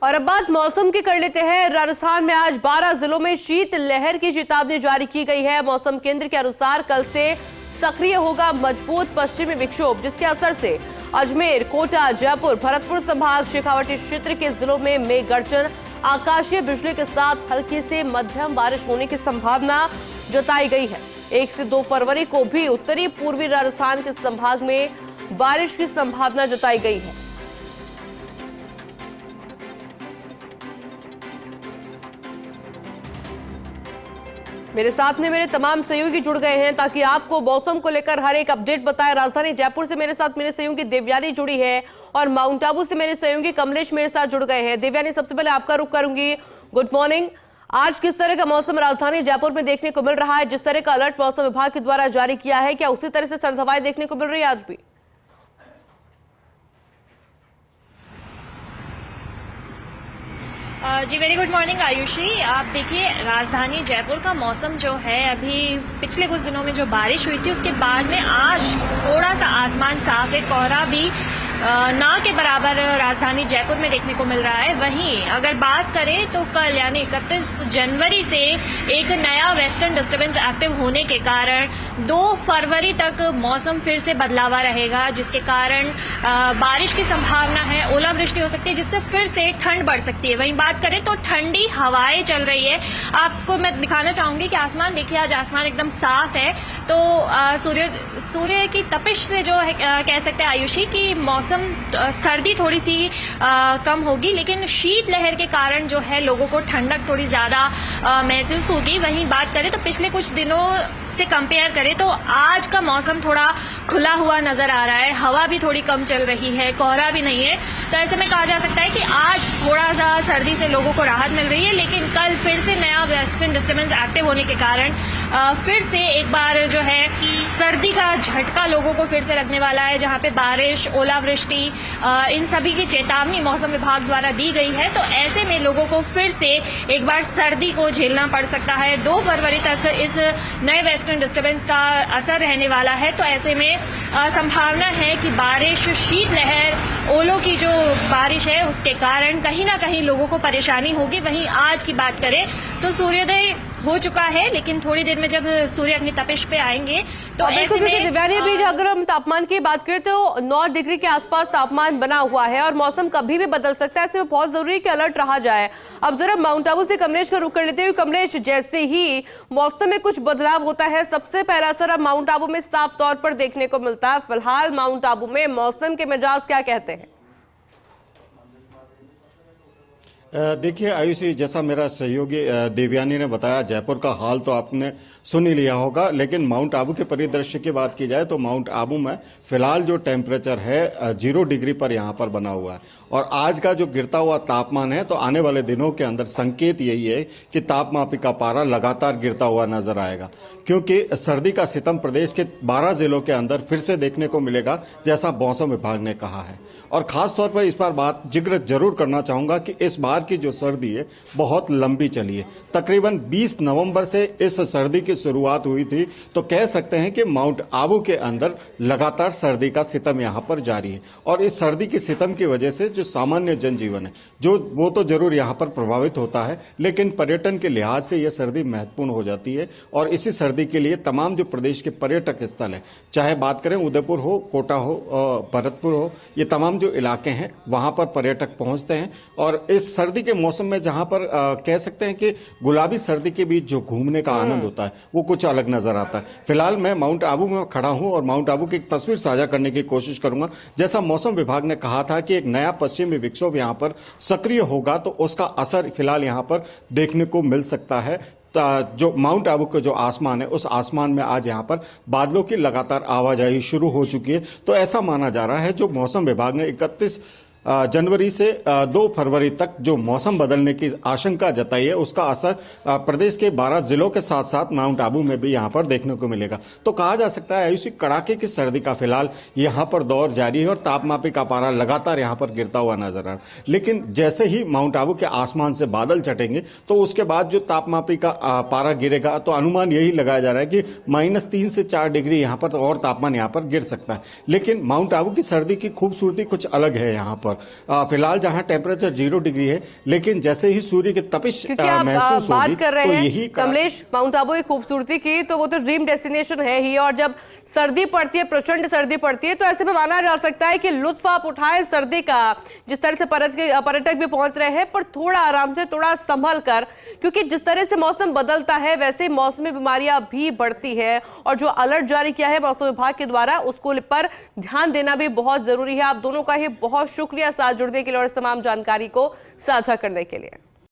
और अब बात मौसम की कर लेते हैं। राजस्थान में आज 12 जिलों में शीत लहर की चेतावनी जारी की गई है। मौसम केंद्र के अनुसार कल से सक्रिय होगा मजबूत पश्चिमी विक्षोभ, जिसके असर से अजमेर, कोटा, जयपुर, भरतपुर संभाग, शेखावाटी क्षेत्र के जिलों में मेघ गर्जन, आकाशीय बिजली के साथ हल्की से मध्यम बारिश होने की संभावना जताई गई है। 1 से 2 फरवरी को भी उत्तरी पूर्वी राजस्थान के संभाग में बारिश की संभावना जताई गई है। मेरे साथ में मेरे तमाम सहयोगी जुड़ गए हैं ताकि आपको मौसम को लेकर हर एक अपडेट बताएं। राजधानी जयपुर से मेरे साथ मेरे सहयोगी देवयानी जुड़ी है और माउंट आबू से मेरे सहयोगी कमलेश मेरे साथ जुड़ गए हैं। देवयानी, सबसे पहले आपका रुख करूंगी। Good morning. आज किस तरह का मौसम राजधानी जयपुर में देखने को मिल रहा है? जिस तरह का अलर्ट मौसम विभाग के द्वारा जारी किया है, क्या उसी तरह से सर्द हवाएं देखने को मिल रही है आज भी? जी वेरी गुड मॉर्निंग आयुषी। आप देखिए, राजधानी जयपुर का मौसम जो है, अभी पिछले कुछ दिनों में जो बारिश हुई थी उसके बाद में आज थोड़ा सा आसमान साफ है। कोहरा भी ना के बराबर राजधानी जयपुर में देखने को मिल रहा है। वहीं अगर बात करें तो कल यानी 31 जनवरी से एक नया वेस्टर्न डिस्टर्बेंस एक्टिव होने के कारण 2 फरवरी तक मौसम फिर से बदलावा रहेगा, जिसके कारण बारिश की संभावना है, ओलावृष्टि हो सकती है, जिससे फिर से ठंड बढ़ सकती है। वहीं बात करें तो ठंडी हवाएं चल रही है। आपको मैं दिखाना चाहूंगी कि आसमान देखिए, आज आसमान एकदम साफ है। तो सूर्य की तपिश से जो है कह सकते हैं आयुषी की मौसम सर्दी थोड़ी सी कम होगी, लेकिन शीत लहर के कारण जो है लोगों को ठंडक थोड़ी ज्यादा महसूस होगी। वहीं बात करें तो पिछले कुछ दिनों से कंपेयर करें तो आज का मौसम थोड़ा खुला हुआ नजर आ रहा है। हवा भी थोड़ी कम चल रही है, कोहरा भी नहीं है। तो ऐसे में कहा जा सकता है कि आज थोड़ा सा सर्दी से लोगों को राहत मिल रही है, लेकिन कल फिर से नया वेस्टर्न डिस्टर्बेंस एक्टिव होने के कारण फिर से एक बार जो है सर्दी का झटका लोगों को फिर से लगने वाला है, जहां पे बारिश, ओलावृष्टि, इन सभी की चेतावनी मौसम विभाग द्वारा दी गई है। तो ऐसे में लोगों को फिर से एक बार सर्दी को झेलना पड़ सकता है। 2 फरवरी तक इस नए वेस्टर्न डिस्टर्बेंस का असर रहने वाला है। तो ऐसे में संभावना है कि बारिश, शीतलहर, ओलों की जो बारिश है उसके कारण कहीं ना कहीं लोगों को परेशानी होगी। वहीं आज की बात करें तो सूर्योदय हो चुका है, लेकिन थोड़ी देर में जब सूर्य अपनी तपिश पे आएंगे तो ऐसे में दिव्यानी, भी अगर हम तापमान की बात करें तो 9 डिग्री के आसपास तापमान बना हुआ है और मौसम कभी भी बदल सकता है। ऐसे में बहुत जरूरी है कि अलर्ट रहा जाए। अब जरा माउंट आबू से कमलेश का रुख कर लेते हुए। कमलेश, जैसे ही मौसम में कुछ बदलाव होता है, सबसे पहला असर अब माउंट आबू में साफ तौर पर देखने को मिलता है। फिलहाल माउंट आबू में मौसम के मिजाज क्या कहते हैं? देखिए आयुषी, जैसा मेरा सहयोगी देवयानी ने बताया, जयपुर का हाल तो आपने सुन ही लिया होगा, लेकिन माउंट आबू के परिदृश्य की बात की जाए तो माउंट आबू में फिलहाल जो टेम्परेचर है 0 डिग्री पर यहाँ पर बना हुआ है। और आज का जो गिरता हुआ तापमान है, तो आने वाले दिनों के अंदर संकेत यही है कि तापमापी का पारा लगातार गिरता हुआ नजर आएगा, क्योंकि सर्दी का सितम प्रदेश के 12 जिलों के अंदर फिर से देखने को मिलेगा, जैसा मौसम विभाग ने कहा है। और खास तौर पर इस बार बात जिक्र जरूर करना चाहूंगा कि इस बार की जो सर्दी है बहुत लंबी चली है। तकरीबन 20 नवंबर से इस सर्दी की शुरुआत हुई थी। तो कह सकते हैं कि माउंट आबू के अंदर लगातार सर्दी का सितम यहां पर जारी है। और इस सर्दी के सितम की वजह से जो सामान्य जनजीवन है वो तो जरूर यहां पर प्रभावित होता है, लेकिन पर्यटन के लिहाज से यह सर्दी महत्वपूर्ण हो जाती है। और इसी सर्दी के लिए तमाम जो प्रदेश के पर्यटक स्थल है, चाहे बात करें उदयपुर हो, कोटा हो, भरतपुर हो, ये तमाम जो इलाके हैं वहां पर पर्यटक पहुंचते हैं। और इस सर्दी के मौसम में जहां पर कह सकते हैं कि गुलाबी सर्दी के बीच जो घूमने का आनंद होता है वो कुछ अलग नजर आता है। फिलहाल मैं माउंट आबू में खड़ा हूं और माउंट आबू की एक तस्वीर साझा करने की कोशिश करूंगा। जैसा मौसम विभाग ने कहा था कि एक नया पश्चिमी विक्षोभ यहां पर सक्रिय होगा, तो उसका असर फिलहाल यहां पर देखने को मिल सकता है। जो माउंट आबू का जो आसमान है, उस आसमान में आज यहां पर बादलों की लगातार आवाजाही शुरू हो चुकी है। तो ऐसा माना जा रहा है, जो मौसम विभाग ने 31 जनवरी से 2 फरवरी तक जो मौसम बदलने की आशंका जताई है, उसका असर प्रदेश के 12 जिलों के साथ साथ माउंट आबू में भी यहां पर देखने को मिलेगा। तो कहा जा सकता है आयुषी, कड़ाके की सर्दी का फिलहाल यहां पर दौर जारी है और तापमापी का पारा लगातार यहां पर गिरता हुआ नजर आ रहा है। लेकिन जैसे ही माउंट आबू के आसमान से बादल छटेंगे तो उसके बाद जो तापमापी का पारा गिरेगा, तो अनुमान यही लगाया जा रहा है कि -3 से 4 डिग्री यहां पर और तापमान यहां पर गिर सकता है। लेकिन माउंट आबू की सर्दी की खूबसूरती कुछ अलग है। यहां पर पर। फिलहाल जहां टेम्परेचर 0 डिग्री है, लेकिन जैसे ही सूर्य की तपिश क्योंकि आप महसूस बात होगी कर रहे तो हैं यही कमलेश माउंट आबू की खूबसूरती की, तो वो तो ड्रीम डेस्टिनेशन है ही, और जब सर्दी पड़ती है, प्रचंड सर्दी पड़ती है, तो ऐसे में माना जा सकता है कि लुत्फ आप उठाएं सर्दी का। जिस तरह से पर्यटक भी पहुंच रहे हैं, पर थोड़ा आराम से, थोड़ा संभल कर, क्योंकि जिस तरह से मौसम बदलता है वैसे मौसमी बीमारियां भी बढ़ती है, और जो अलर्ट जारी किया है मौसम विभाग के द्वारा उसको पर ध्यान देना भी बहुत जरूरी है। आप दोनों का ही बहुत शुक्रिया साथ जुड़ने के लिए और इस तमाम जानकारी को साझा करने के लिए।